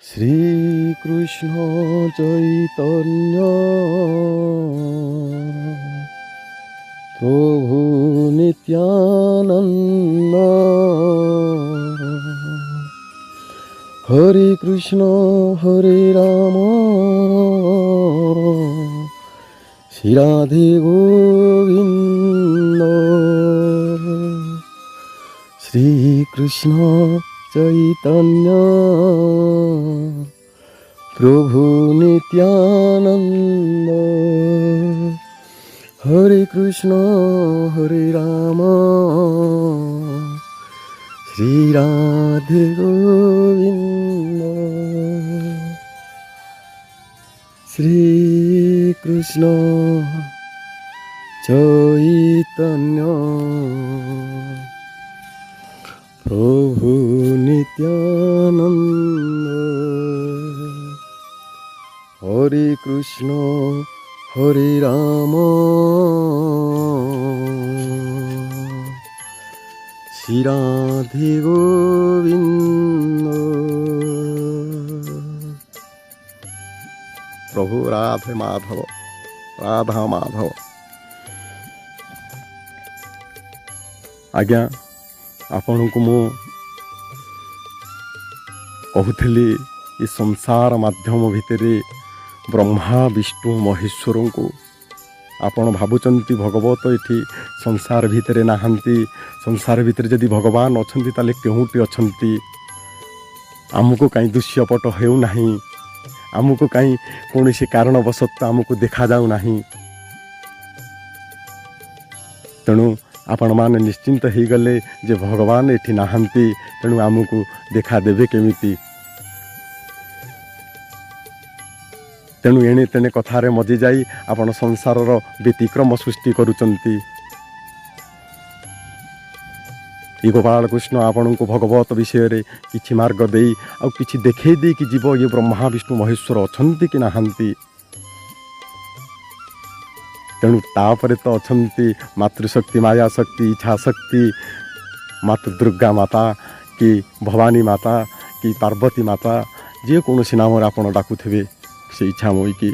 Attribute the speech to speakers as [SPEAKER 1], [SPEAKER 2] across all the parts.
[SPEAKER 1] শ্রীকৃষ্ণ চৈতন্য প্রভু নিত্যানন্দ হরে কৃষ্ণ হরে রাম শ্রী রাধে গোবিন্দ শ্রীকৃষ্ণ চৈতন্য প্রভু নিত্যানন্দ হরে কৃষ্ণ হরে রাম শ্রী রাধে গোবিন্দ শ্রীকৃষ্ণ চৈতন্য প্রভু নিত্যানন্দ হরে কৃষ্ণ হরে রাম শ্রী রাধে গোবিন্দ। প্রভু রাধে মাধব রাধা মাধব। ଆଜ୍ଞା ଆପଣଙ୍କୁ ମୁଁ କହୁଥିଲି ଏ ସଂସାର ମାଧ୍ୟମ ଭିତରେ ବ୍ରହ୍ମା ବିଷ୍ଣୁ ମହେଶ୍ୱରଙ୍କୁ ଆପଣ ଭାବୁଛନ୍ତି ଭଗବତ ଏଠି ସଂସାର ଭିତରେ ନାହାନ୍ତି। ସଂସାର ଭିତରେ ଯଦି ଭଗବାନ ଅଛନ୍ତି ତାହେଲେ କେଉଁଠି ଅଛନ୍ତି? ଆମକୁ କାହିଁ ଦୃଶ୍ୟପଟ ହେଉନାହିଁ? ଆମକୁ କାହିଁ କୌଣସି କାରଣବଶତଃ ଆମକୁ ଦେଖାଯାଉନାହିଁ? ତେଣୁ ଆପଣମାନେ ନିଶ୍ଚିନ୍ତ ହେଇଗଲେ ଯେ ଭଗବାନ ଏଠି ନାହାନ୍ତି, ତେଣୁ ଆମକୁ ଦେଖାଦେବେ କେମିତି? ତେଣୁ ଏଣେ ତେଣେ କଥାରେ ମଜିଯାଇ ଆପଣ ସଂସାରର ବ୍ୟତିକ୍ରମ ସୃଷ୍ଟି କରୁଛନ୍ତି। ଏ ଗୋପାଳ କୃଷ୍ଣ ଆପଣଙ୍କୁ ଭଗବତ ବିଷୟରେ କିଛି ମାର୍ଗ ଦେଇ ଆଉ କିଛି ଦେଖେଇ ଦେଇକି ଯିବ ଇଏ ବ୍ରହ୍ମା ବିଷ୍ଣୁ ମହେଶ୍ୱର ଅଛନ୍ତି କି ନାହାନ୍ତି। ତେଣୁ ତାପରେ ତ ଅଛନ୍ତି ମାତୃଶକ୍ତି, ମାୟା ଶକ୍ତି, ଇଚ୍ଛା ଶକ୍ତି, ମାତୃ ଦୁର୍ଗା ମାତା କି ଭବାନୀ ମାତା କି ପାର୍ବତୀ ମାତା, ଯେକୌଣସି ନାମରେ ଆପଣ ଡାକୁଥିବେ ସେ ଇଚ୍ଛାମୟୀକି।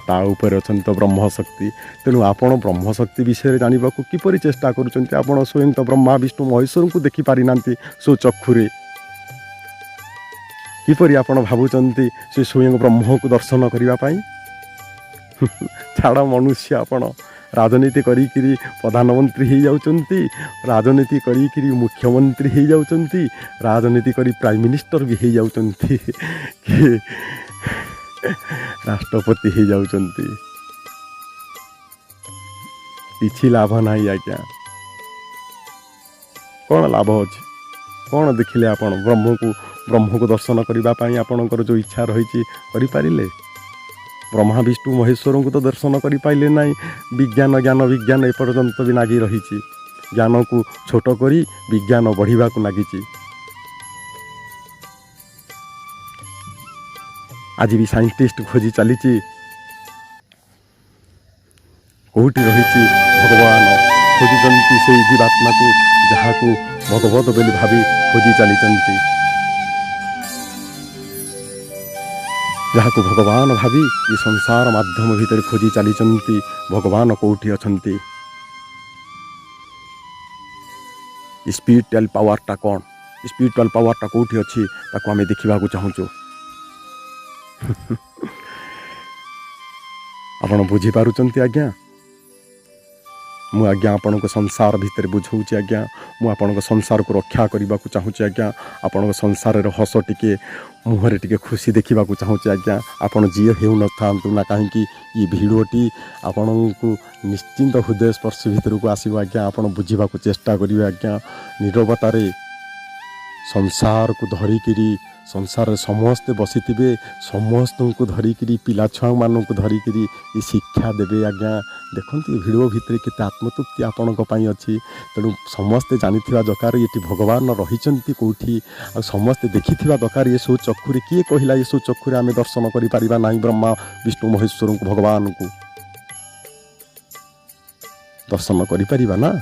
[SPEAKER 1] ତା ଉପରେ ଅଛନ୍ତି ତ ବ୍ରହ୍ମଶକ୍ତି। ତେଣୁ ଆପଣ ବ୍ରହ୍ମଶକ୍ତି ବିଷୟରେ ଜାଣିବାକୁ କିପରି ଚେଷ୍ଟା କରୁଛନ୍ତି? ଆପଣ ସ୍ୱୟଂ ତ ବ୍ରହ୍ମା ବିଷ୍ଣୁ ମହେଶ୍ୱରଙ୍କୁ ଦେଖିପାରିନାହାନ୍ତି ସ୍ୱଚକ୍ଷୁରେ। କିପରି ଆପଣ ଭାବୁଛନ୍ତି ସେ ସ୍ୱୟଂ ବ୍ରହ୍ମକୁ ଦର୍ଶନ କରିବା ପାଇଁ? ଛାଡ଼ ମନୁଷ୍ୟ, ଆପଣ ରାଜନୀତି କରିକିରି ପ୍ରଧାନମନ୍ତ୍ରୀ ହେଇଯାଉଛନ୍ତି, ରାଜନୀତି କରିକିରି ମୁଖ୍ୟମନ୍ତ୍ରୀ ହେଇଯାଉଛନ୍ତି, ରାଜନୀତି କରି ପ୍ରାଇମ୍ ମିନିଷ୍ଟର ବି ହେଇଯାଉଛନ୍ତି, କିଏ ରାଷ୍ଟ୍ରପତି ହେଇଯାଉଛନ୍ତି। କିଛି ଲାଭ ନାହିଁ ଆଜ୍ଞା। କ'ଣ ଲାଭ ଅଛି? କ'ଣ ଦେଖିଲେ ଆପଣ? ବ୍ରହ୍ମକୁ ଦର୍ଶନ କରିବା ପାଇଁ ଆପଣଙ୍କର ଯେଉଁ ଇଚ୍ଛା ରହିଛି କରିପାରିଲେ? ବ୍ରହ୍ମା ବିଷ୍ଣୁ ମହେଶ୍ୱରଙ୍କୁ ତ ଦର୍ଶନ କରିପାରିଲେ ନାହିଁ। ଜ୍ଞାନ ଏପର୍ଯ୍ୟନ୍ତ ବି ଲାଗି ରହିଛି। ଜ୍ଞାନକୁ ଛୋଟ କରି ବିଜ୍ଞାନ ବଢ଼ିବାକୁ ଲାଗିଛି। ଆଜି ବି ସାଇଣ୍ଟିଷ୍ଟ ଖୋଜି ଚାଲିଛି କେଉଁଠି ରହିଛି ଭଗବାନ। ଖୋଜୁଛନ୍ତି ସେଇ ଜୀବାତ୍ମାକୁ ଯାହାକୁ ଭଗବତ ବୋଲି ଭାବି ଖୋଜି ଚାଲିଛନ୍ତି, ଯାହାକୁ ଭଗବାନ ଭାବି ଏ ସଂସାର ମାଧ୍ୟମ ଭିତରେ ଖୋଜି ଚାଲିଛନ୍ତି ଭଗବାନ କେଉଁଠି ଅଛନ୍ତି। ସ୍ପିରିଚୁଆଲ ପାୱାରଟା କ'ଣ? ସ୍ପିରିଚୁଆଲ ପାୱାରଟା କେଉଁଠି ଅଛି ତାକୁ ଆମେ ଦେଖିବାକୁ ଚାହୁଁଛୁ। ଆପଣ ବୁଝିପାରୁଛନ୍ତି ଆଜ୍ଞା? ମୁଁ ଆଜ୍ଞା ଆପଣଙ୍କ ସଂସାର ଭିତରେ ବୁଝାଉଛି ଆଜ୍ଞା। ମୁଁ ଆପଣଙ୍କ ସଂସାରକୁ ରକ୍ଷା କରିବାକୁ ଚାହୁଁଛି ଆଜ୍ଞା। ଆପଣଙ୍କ ସଂସାରରେ ହସ ଟିକେ, ମୁହଁରେ ଟିକେ ଖୁସି ଦେଖିବାକୁ ଚାହୁଁଛି ଆଜ୍ଞା। ଆପଣ ଯିଏ ହେଉନଥାନ୍ତୁ ନା କାହିଁକି ଏ ଭିଡ଼ିଓଟି ଆପଣଙ୍କୁ ନିଶ୍ଚିନ୍ତ ହୃଦୟସ୍ପର୍ଶ ଭିତରକୁ ଆସିବ ଆଜ୍ଞା। ଆପଣ ବୁଝିବାକୁ ଚେଷ୍ଟା କରିବେ ଆଜ୍ଞା। ନୀରବତାରେ ସଂସାରକୁ ଧରିକିରି, ସଂସାରରେ ସମସ୍ତେ ବସିଥିବେ, ସମସ୍ତଙ୍କୁ ଧରିକିରି, ପିଲା ଛୁଆମାନଙ୍କୁ ଧରିକିରି ଏ ଶିକ୍ଷା ଦେବେ ଆଜ୍ଞା। ଦେଖନ୍ତୁ ଏ ଭିଡ଼ିଓ ଭିତରେ କେତେ ଆତ୍ମତୃପ୍ତି ଆପଣଙ୍କ ପାଇଁ ଅଛି। ତେଣୁ ସମସ୍ତେ ଜାଣିଥିବା ଦରକାର ଏଠି ଭଗବାନ ରହିଛନ୍ତି କେଉଁଠି, ଆଉ ସମସ୍ତେ ଦେଖିଥିବା ଦରକାର ଏ ସବୁ ଚକ୍ଷୁରେ। କିଏ କହିଲା ଏ ସବୁ ଚକ୍ଷୁରେ ଆମେ ଦର୍ଶନ କରିପାରିବା ନାହିଁ ବ୍ରହ୍ମା ବିଷ୍ଣୁ ମହେଶ୍ୱରଙ୍କୁ? ଭଗବାନଙ୍କୁ ଦର୍ଶନ କରିପାରିବା ନା।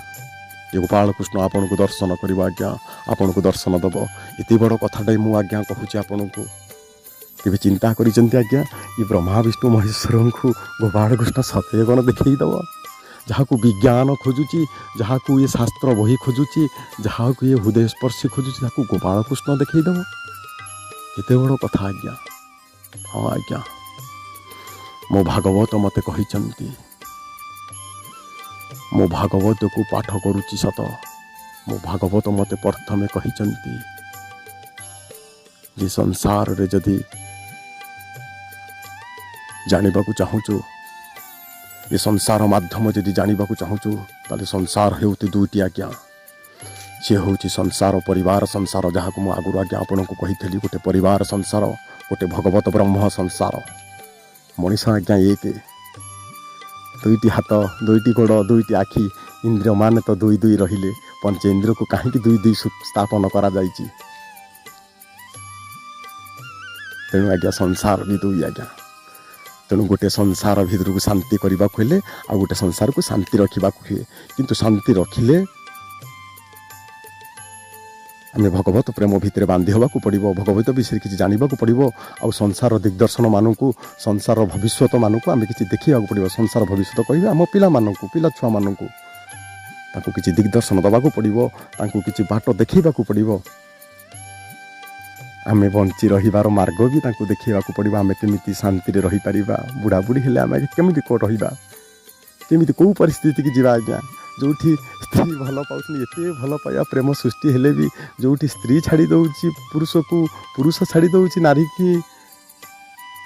[SPEAKER 1] ଏ ଗୋପାଳ କୃଷ୍ଣ ଆପଣଙ୍କୁ ଦର୍ଶନ କରିବ ଆଜ୍ଞା, ଆପଣଙ୍କୁ ଦର୍ଶନ ଦେବ। ଏତେ ବଡ଼ କଥାଟାই ମୁଁ ଆଜ୍ଞା କହୁଛି ଆପଣଙ୍କୁ। କେବେ ଚିନ୍ତା କରିଛନ୍ତି ଆଜ୍ଞା ଏ ବ୍ରହ୍ମା ବିଷ୍ଣୁ ମହେଶ୍ୱରଙ୍କୁ ଗୋପାଳକୃଷ୍ଣ ସତେ କ'ଣ ଦେଖେଇଦେବ? ଯାହାକୁ ବିଜ୍ଞାନ ଖୋଜୁଛି, ଯାହାକୁ ଇଏ ଶାସ୍ତ୍ର ବହି ଖୋଜୁଛି, ଯାହାକୁ ଇଏ ହୃଦୟସ୍ପର୍ଶୀ ଖୋଜୁଛି, ତାକୁ ଗୋପାଳକୃଷ୍ଣ ଦେଖେଇଦେବ? କେତେ ବଡ଼ କଥା ଆଜ୍ଞା। ହଁ ଆଜ୍ଞା, ମୋ ଭାଗବତ ମୋତେ କହିଛନ୍ତି, ମୋ ଭାଗବତକୁ ପାଠ କରୁଛି ସତ, ମୋ ଭାଗବତ ମୋତେ ପ୍ରଥମେ କହିଛନ୍ତି ଯେ ସଂସାରରେ ଯଦି ଜାଣିବାକୁ ଚାହୁଁଛୁ, ଏ ସଂସାର ମାଧ୍ୟମ ଯଦି ଜାଣିବାକୁ ଚାହୁଁଛୁ, ତାହେଲେ ସଂସାର ହେଉଛି ଦୁଇଟି ଆଜ୍ଞା। ସିଏ ହେଉଛି ସଂସାର, ପରିବାର ସଂସାର, ଯାହାକୁ ମୁଁ ଆଗରୁ ଆଜ୍ଞା ଆପଣଙ୍କୁ କହିଥିଲି। ଗୋଟେ ପରିବାର ସଂସାର, ଗୋଟେ ଭଗବତ ବ୍ରହ୍ମ ସଂସାର। ମଣିଷ ଆଜ୍ଞା ଏକ, ଦୁଇଟି ହାତ, ଦୁଇଟି ଗୋଡ଼, ଦୁଇଟି ଆଖି, ଇନ୍ଦ୍ରିୟମାନେ ତ ଦୁଇ ଦୁଇ ରହିଲେ, ପଞ୍ଚେନ୍ଦ୍ରିୟକୁ କାହିଁକି ଦୁଇ ଦୁଇ ସ୍ଥାପନ କରାଯାଇଛି? ତେଣୁ ଆଜ୍ଞା ସଂସାର ବି ଦୁଇ ଆଜ୍ଞା। ତେଣୁ ଗୋଟେ ସଂସାର ଭିତରକୁ ଶାନ୍ତି କରିବାକୁ ହେଲେ ଆଉ ଗୋଟେ ସଂସାରକୁ ଶାନ୍ତି ରଖିବାକୁ ହୁଏ। କିନ୍ତୁ ଶାନ୍ତି ରଖିଲେ ଆମେ ଭଗବତ ପ୍ରେମ ଭିତରେ ବାନ୍ଧି ହେବାକୁ ପଡ଼ିବ, ଭଗବତ ବିଷୟରେ କିଛି ଜାଣିବାକୁ ପଡ଼ିବ। ଆଉ ସଂସାର ଦିଗ୍ଦର୍ଶନମାନଙ୍କୁ, ସଂସାର ଭବିଷ୍ୟତମାନଙ୍କୁ ଆମେ କିଛି ଦେଖିବାକୁ ପଡ଼ିବ। ସଂସାର ଭବିଷ୍ୟତ କହିବେ ଆମ ପିଲାମାନଙ୍କୁ, ପିଲା ଛୁଆମାନଙ୍କୁ ତାଙ୍କୁ କିଛି ଦିଗ୍ଦର୍ଶନ ଦେବାକୁ ପଡ଼ିବ, ତାଙ୍କୁ କିଛି ବାଟ ଦେଖାଇବାକୁ ପଡ଼ିବ। ଆମେ ବଞ୍ଚି ରହିବାର ମାର୍ଗ ବି ତାଙ୍କୁ ଦେଖାଇବାକୁ ପଡ଼ିବ। ଆମେ କେମିତି ଶାନ୍ତିରେ ରହିପାରିବା, ବୁଢ଼ାବୁଢ଼ୀ ହେଲେ ଆମେ କେମିତି ରହିବା, କେମିତି କେଉଁ ପରିସ୍ଥିତିକି ଯିବା ଆଜ୍ଞା? ଯେଉଁଠି ସ୍ତ୍ରୀ ଭଲ ପାଉଛନ୍ତି, ଏତେ ଭଲ ପାଇବା ପ୍ରେମ ସୃଷ୍ଟି ହେଲେ ବି ଯେଉଁଠି ସ୍ତ୍ରୀ ଛାଡ଼ି ଦେଉଛି ପୁରୁଷକୁ, ପୁରୁଷ ଛାଡ଼ି ଦେଉଛି ନାରୀକି,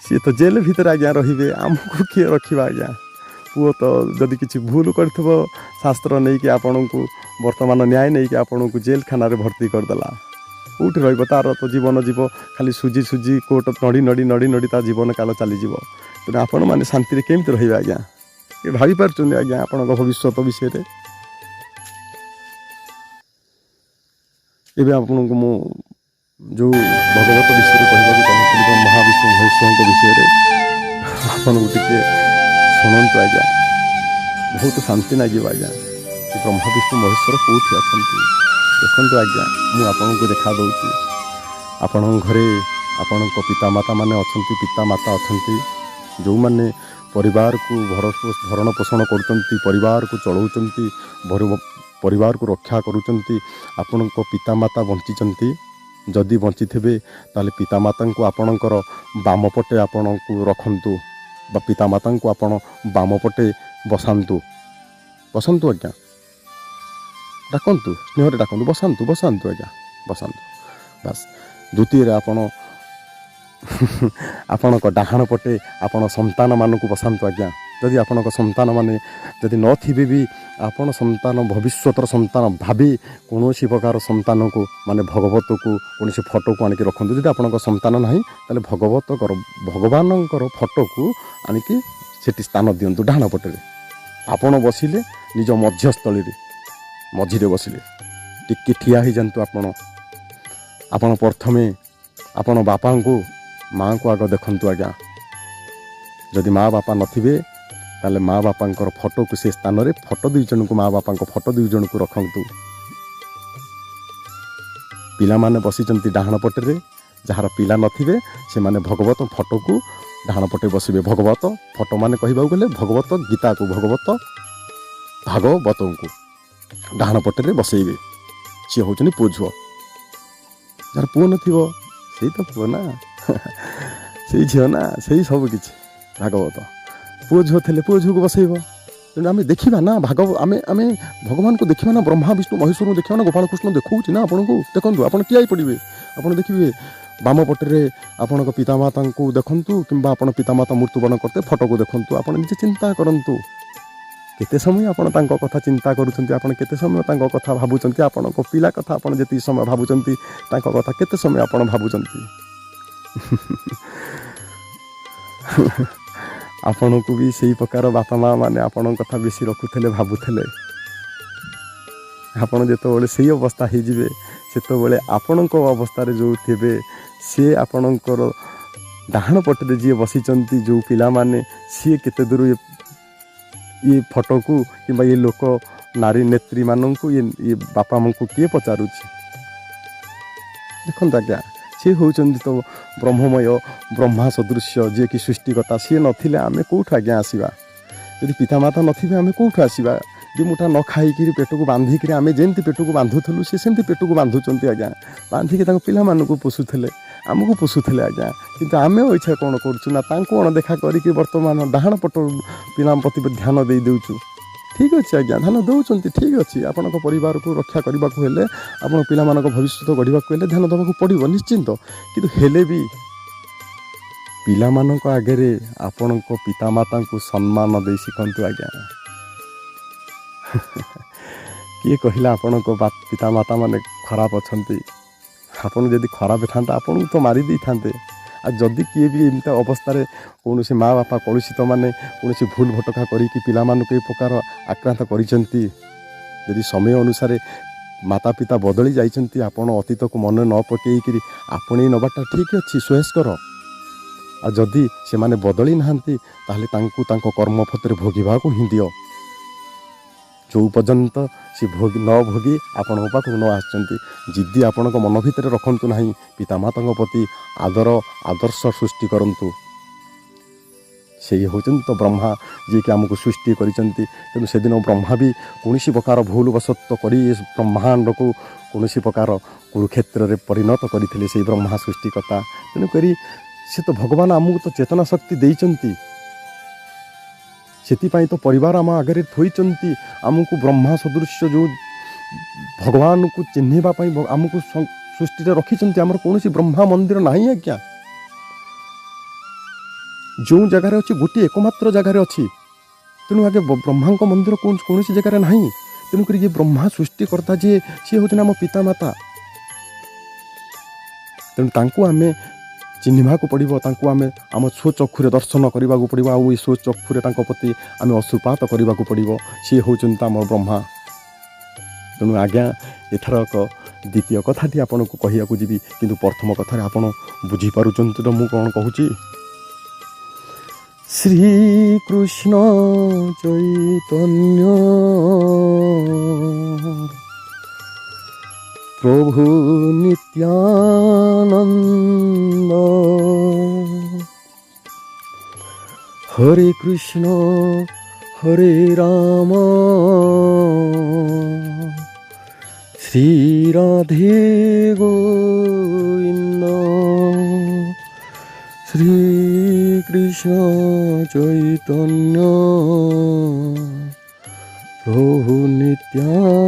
[SPEAKER 1] ସିଏ ତ ଜେଲ୍ ଭିତରେ ଆଜ୍ଞା ରହିବେ। ଆମକୁ କିଏ ରଖିବା ଆଜ୍ଞା? ପୁଅ ତ ଯଦି କିଛି ଭୁଲ କରିଥିବ, ଶାସ୍ତ୍ର ନେଇକି ଆପଣଙ୍କୁ, ବର୍ତ୍ତମାନ ନ୍ୟାୟ ନେଇକି ଆପଣଙ୍କୁ ଜେଲଖାନାରେ ଭର୍ତ୍ତି କରିଦେଲା, କେଉଁଠି ରହିବ? ତା'ର ତ ଜୀବନ ଯିବ ଖାଲି ସୁଜି ସୁଜି, କୋର୍ଟ ନଡ଼ି ନଡ଼ି ନଡ଼ି ନଡ଼ି ତା ଜୀବନ କାଳ ଚାଲିଯିବ। ତେଣୁ ଆପଣମାନେ ଶାନ୍ତିରେ କେମିତି ରହିବେ ଆଜ୍ଞା? କିଏ ଭାବିପାରୁଛନ୍ତି ଆଜ୍ଞା ଆପଣଙ୍କ ଭବିଷ୍ୟତ ବିଷୟରେ? ଏବେ ଆପଣଙ୍କୁ ମୁଁ ଯେଉଁ ଭଗବତ ବିଷୟରେ କହିବାକୁ ଚାହୁଁଥିଲି, ବ୍ରହ୍ମା ବିଷ୍ଣୁ ମହେଶ୍ୱରଙ୍କ ବିଷୟରେ, ଆପଣଙ୍କୁ ଟିକେ ଶୁଣନ୍ତୁ ଆଜ୍ଞା। ବହୁତ ଶାନ୍ତି ଲାଗିବ ଆଜ୍ଞା। ସେ ବ୍ରହ୍ମା ବିଷ୍ଣୁ ମହେଶ୍ୱର କେଉଁଠି ଅଛନ୍ତି? ଦେଖନ୍ତୁ ଆଜ୍ଞା, ମୁଁ ଆପଣଙ୍କୁ ଦେଖା ଦେଉଛି। ଆପଣଙ୍କ ଘରେ ଆପଣଙ୍କ ପିତାମାତା ମାନେ ଅଛନ୍ତି, ପିତାମାତା ଅଛନ୍ତି, ଯେଉଁମାନେ ପରିବାରକୁ ଭରଣ ପୋଷଣ କରୁଛନ୍ତି, ପରିବାରକୁ ଚଳାଉଛନ୍ତି, ପରିବାରକୁ ରକ୍ଷା କରୁଛନ୍ତି। ଆପଣଙ୍କ ପିତାମାତା ବଞ୍ଚିଛନ୍ତି? ଯଦି ବଞ୍ଚିଥିବେ ତାହେଲେ ପିତାମାତାଙ୍କୁ ଆପଣଙ୍କର ବାମ ପଟେ ଆପଣଙ୍କୁ ରଖନ୍ତୁ, ବା ପିତାମାତାଙ୍କୁ ଆପଣ ବାମ ପଟେ ବସାନ୍ତୁ ଆଜ୍ଞା। ଡାକନ୍ତୁ, ସ୍ନେହରେ ଡାକନ୍ତୁ, ବସାନ୍ତୁ ଆଜ୍ଞା, ବସାନ୍ତୁ। ବାସ୍। ଦ୍ୱିତୀୟରେ ଆପଣଙ୍କ ଡାହାଣ ପଟେ ଆପଣ ସନ୍ତାନମାନଙ୍କୁ ବସାନ୍ତୁ ଆଜ୍ଞା। ଯଦି ଆପଣଙ୍କ ସନ୍ତାନମାନେ ଯଦି ନଥିବେ ବି, ଆପଣ ସନ୍ତାନ, ଭବିଷ୍ୟତର ସନ୍ତାନ ଭାବି କୌଣସି ପ୍ରକାର ସନ୍ତାନକୁ, ମାନେ ଭଗବତକୁ, କୌଣସି ଫଟୋକୁ ଆଣିକି ରଖନ୍ତୁ। ଯଦି ଆପଣଙ୍କ ସନ୍ତାନ ନାହିଁ ତାହେଲେ ଭଗବାନଙ୍କର ଫଟୋକୁ ଆଣିକି ସେଠି ସ୍ଥାନ ଦିଅନ୍ତୁ ଡାହାଣ ପଟରେ। ଆପଣ ବସିଲେ ନିଜ ମଧ୍ୟସ୍ଥଳୀରେ, ମଝିରେ ବସିଲେ, ଟିକେ ଠିଆ ହେଇଯାଆନ୍ତୁ। ଆପଣ ପ୍ରଥମେ ଆପଣ ବାପାଙ୍କୁ, ମାଆଙ୍କୁ ଆଗ ଦେଖନ୍ତୁ ଆଜ୍ଞା। ଯଦି ମା ବାପା ନଥିବେ ତାହେଲେ ମା ବାପାଙ୍କର ଫଟୋକୁ ସେ ସ୍ଥାନରେ, ଫଟୋ ଦୁଇ ଜଣଙ୍କୁ, ମା ବାପାଙ୍କ ଫଟୋ ଦୁଇ ଜଣଙ୍କୁ ରଖନ୍ତୁ। ପିଲାମାନେ ବସିଛନ୍ତି ଡାହାଣ ପଟରେ, ଯାହାର ପିଲା ନଥିବେ ସେମାନେ ଭଗବତ ଫଟୋକୁ ଡାହାଣ ପଟେ ବସିବେ। ଭଗବତ ଫଟୋ ମାନେ କହିବାକୁ ଗଲେ ଭଗବତ ଗୀତାକୁ, ଭଗବତ ଭାଗବତଙ୍କୁ ଡାହାଣ ପଟରେ ବସେଇବେ। ସିଏ ହେଉଛନ୍ତି ପୁଅ ଝୁଅ। ଯାହାର ପୁଅ ନଥିବ ସେଇ ତ ପୁଅ ନା, ସେଇ ଝିଅ ନା, ସେଇ ସବୁ କିଛି ଭାଗବତ। ପୁଅ ଝିଅ ଥିଲେ ପୁଅ ଝିଅକୁ ବସେଇବ। ତେଣୁ ଆମେ ଦେଖିବା ନା ଆମେ ଭଗବାନଙ୍କୁ ଦେଖିବା ନା, ବ୍ରହ୍ମା ବିଷ୍ଣୁ ମହେଶ୍ୱରଙ୍କୁ ଦେଖିବା ନା। ଗୋପାଳକୃଷ୍ଣ ଦେଖାଉଛି ନା ଆପଣଙ୍କୁ। ଦେଖନ୍ତୁ, ଆପଣ ଠିଆ ହେଇ ପଡ଼ିବେ, ଆପଣ ଦେଖିବେ ବାମ ପଟରେ ଆପଣଙ୍କ ପିତାମାତାଙ୍କୁ ଦେଖନ୍ତୁ, କିମ୍ବା ଆପଣ ପିତାମାତା ମୃତ୍ୟୁବରଣ କରିତେ ଫଟୋକୁ ଦେଖନ୍ତୁ। ଆପଣ ନିଜେ ଚିନ୍ତା କରନ୍ତୁ, କେତେ ସମୟ ଆପଣ ତାଙ୍କ କଥା ଚିନ୍ତା କରୁଛନ୍ତି, ଆପଣ କେତେ ସମୟ ତାଙ୍କ କଥା ଭାବୁଛନ୍ତି, ଆପଣଙ୍କ ପିଲା କଥା ଆପଣ ଯେତିକି ସମୟ ଭାବୁଛନ୍ତି, ତାଙ୍କ କଥା କେତେ ସମୟ ଆପଣ ଭାବୁଛନ୍ତି? ଆପଣଙ୍କୁ ବି ସେଇ ପ୍ରକାର ବାପା ମା ମାନେ ଆପଣଙ୍କ କଥା ବେଶୀ ରଖୁଥିଲେ, ଭାବୁଥିଲେ। ଆପଣ ଯେତେବେଳେ ସେଇ ଅବସ୍ଥା ହେଇଯିବେ, ସେତେବେଳେ ଆପଣଙ୍କ ଅବସ୍ଥାରେ ଯେଉଁ ଥିବେ, ସିଏ ଆପଣଙ୍କର ଡାହାଣ ପଟରେ ଯିଏ ବସିଛନ୍ତି ଯେଉଁ ପିଲାମାନେ, ସିଏ କେତେ ଦୂର ଇଏ ଫଟୋକୁ କିମ୍ବା ଇଏ ଲୋକ, ନାରୀ ନେତ୍ରୀମାନଙ୍କୁ, ଇଏ ବାପା ମାଆଙ୍କୁ କିଏ ପଚାରୁଛି? ଦେଖନ୍ତୁ ଆଜ୍ଞା, ସେ ହେଉଛନ୍ତି ତ ବ୍ରହ୍ମମୟ ବ୍ରହ୍ମା ସଦୃଶ୍ୟ ଯିଏକି ସୃଷ୍ଟିକର୍ତ୍ତା। ସିଏ ନଥିଲେ ଆମେ କେଉଁଠୁ ଆଜ୍ଞା ଆସିବା? ଯଦି ପିତାମାତା ନଥିବେ ଆମେ କେଉଁଠୁ ଆସିବା? ଦି ମୁଠା ନ ଖାଇକିରି ପେଟକୁ ବାନ୍ଧିକିରି ଆମେ ଯେମିତି ପେଟକୁ ବାନ୍ଧୁଥିଲୁ ସେ ସେମିତି ପେଟକୁ ବାନ୍ଧୁଛନ୍ତି ଆଜ୍ଞା। ବାନ୍ଧିକି ତାଙ୍କ ପିଲାମାନଙ୍କୁ ପୋଷୁଥିଲେ, ଆମକୁ ପୋଷୁଥିଲେ ଆଜ୍ଞା। କିନ୍ତୁ ଆମେ ଇଚ୍ଛା କ'ଣ କରୁଛୁ ନା ତାଙ୍କୁ ଅଣଦେଖା କରିକି ବର୍ତ୍ତମାନ ଡାହାଣ ପଟ ପିଲାଙ୍କ ପ୍ରତି ଧ୍ୟାନ ଦେଇ ଦେଉଛୁ। ଠିକ୍ ଅଛି ଆଜ୍ଞା, ଧ୍ୟାନ ଦେଉଛନ୍ତି, ଠିକ୍ ଅଛି। ଆପଣଙ୍କ ପରିବାରକୁ ରକ୍ଷା କରିବାକୁ ହେଲେ, ଆପଣ ପିଲାମାନଙ୍କ ଭବିଷ୍ୟତ ଗଢ଼ିବାକୁ ହେଲେ ଧ୍ୟାନ ଦେବାକୁ ପଡ଼ିବ ନିଶ୍ଚିନ୍ତ। କିନ୍ତୁ ହେଲେ ବି ପିଲାମାନଙ୍କ ଆଗରେ ଆପଣଙ୍କ ପିତାମାତାଙ୍କୁ ସମ୍ମାନ ଦେଇ ଶିଖନ୍ତୁ ଆଜ୍ଞା। କିଏ କହିଲା ଆପଣଙ୍କ ପିତାମାତା ମାନେ ଖରାପ ଅଛନ୍ତି? ଆପଣ ଯଦି ଖରାପ ଥାନ୍ତା ଆପଣଙ୍କୁ ତ ମାରି ଦେଇଥାନ୍ତେ। ଆଉ ଯଦି କିଏ ବି ଏମିତି ଅବସ୍ଥାରେ କୌଣସି ମା' ବାପା କଳୁଷିତ ମାନେ କୌଣସି ଭୁଲ ଭଟକା କରିକି ପିଲାମାନଙ୍କୁ ଏ ପ୍ରକାର ଆକ୍ରାନ୍ତ କରିଛନ୍ତି, ଯଦି ସମୟ ଅନୁସାରେ ମାତା ପିତା ବଦଳି ଯାଇଛନ୍ତି, ଆପଣ ଅତୀତକୁ ମନେ ନ ପକାଇକିରି ଆପଣେଇ ନେବାଟା ଠିକ୍ ଅଛି, ଶ୍ରେୟସ୍କର। ଆଉ ଯଦି ସେମାନେ ବଦଳି ନାହାନ୍ତି ତାହେଲେ ତାଙ୍କୁ ତାଙ୍କ କର୍ମଫତରେ ଭୋଗିବାକୁ ହିଁ ଦିଅ। ଯେଉଁ ପର୍ଯ୍ୟନ୍ତ ସେ ନ ଭୋଗି ଆପଣଙ୍କ ପାଖକୁ ନ ଆସିଛନ୍ତି। ଜିଦ୍ଦି ଆପଣଙ୍କ ମନ ଭିତରେ ରଖନ୍ତୁ ନାହିଁ। ପିତାମାତାଙ୍କ ପ୍ରତି ଆଦର୍ଶ ସୃଷ୍ଟି କରନ୍ତୁ। ସେଇ ହେଉଛନ୍ତି ତ ବ୍ରହ୍ମା, ଯିଏକି ଆମକୁ ସୃଷ୍ଟି କରିଛନ୍ତି। ତେଣୁ ସେଦିନ ବ୍ରହ୍ମା ବି କୌଣସି ପ୍ରକାର ଭୁଲ ବଶତଃ କରି ବ୍ରହ୍ମାଣ୍ଡକୁ କୌଣସି ପ୍ରକାର କୁରୁକ୍ଷେତ୍ରରେ ପରିଣତ କରିଥିଲେ ସେଇ ବ୍ରହ୍ମା ସୃଷ୍ଟିକର୍ତ୍ତା। ତେଣୁକରି ସେ ତ ଭଗବାନ ଆମକୁ ତ ଚେତନା ଶକ୍ତି ଦେଇଛନ୍ତି। ସେଥିପାଇଁ ତ ପରିବାର ଆମ ଆଗରେ ଥୋଇଛନ୍ତି। ଆମକୁ ବ୍ରହ୍ମା ସଦୃଶ୍ୟ ଯେଉଁ ଭଗବାନଙ୍କୁ ଚିହ୍ନିବା ପାଇଁ ଆମକୁ ସୃଷ୍ଟିରେ ରଖିଛନ୍ତି। ଆମର କୌଣସି ବ୍ରହ୍ମା ମନ୍ଦିର ନାହିଁ ଆଜ୍ଞା। ଯେଉଁ ଜାଗାରେ ଅଛି ଗୋଟିଏ ଏକମାତ୍ର ଜାଗାରେ ଅଛି। ତେଣୁ ଆଜ୍ଞା ବ୍ରହ୍ମାଙ୍କ ମନ୍ଦିର କୌଣସି ଜାଗାରେ ନାହିଁ। ତେଣୁକରି ଇଏ ବ୍ରହ୍ମା ସୃଷ୍ଟିକର୍ତ୍ତା ଯିଏ, ସିଏ ହେଉଛନ୍ତି ଆମ ପିତାମାତା। ତେଣୁ ତାଙ୍କୁ ଆମେ ଚିହ୍ନିବାକୁ ପଡ଼ିବ, ତାଙ୍କୁ ଆମେ ଆମ ସ୍ୱଚକ୍ଷୁରେ ଦର୍ଶନ କରିବାକୁ ପଡ଼ିବ। ଆଉ ଏ ସ୍ୱଚକ୍ଷୁରେ ତାଙ୍କ ପ୍ରତି ଆମେ ଅଶ୍ରୁପାତ କରିବାକୁ ପଡ଼ିବ। ସିଏ ହେଉଛନ୍ତି ଆମ ବ୍ରହ୍ମା। ତେଣୁ ଆଜ୍ଞା ଏଥରକ ଦ୍ୱିତୀୟ କଥାଟି ଆପଣଙ୍କୁ କହିବାକୁ ଯିବି, କିନ୍ତୁ ପ୍ରଥମ କଥାରେ ଆପଣ ବୁଝିପାରୁଛନ୍ତି ତ ମୁଁ କ'ଣ କହୁଛି? ଶ୍ରୀକୃଷ୍ଣ ଚୈତନ୍ୟ প্রভু নিত্যানন্দ হরে কৃষ্ণ হরে রাম শ্রী রাধে গোবিন্দ শ্রী কৃষ্ণ চৈতন্য প্রভু নিত্যানন্দ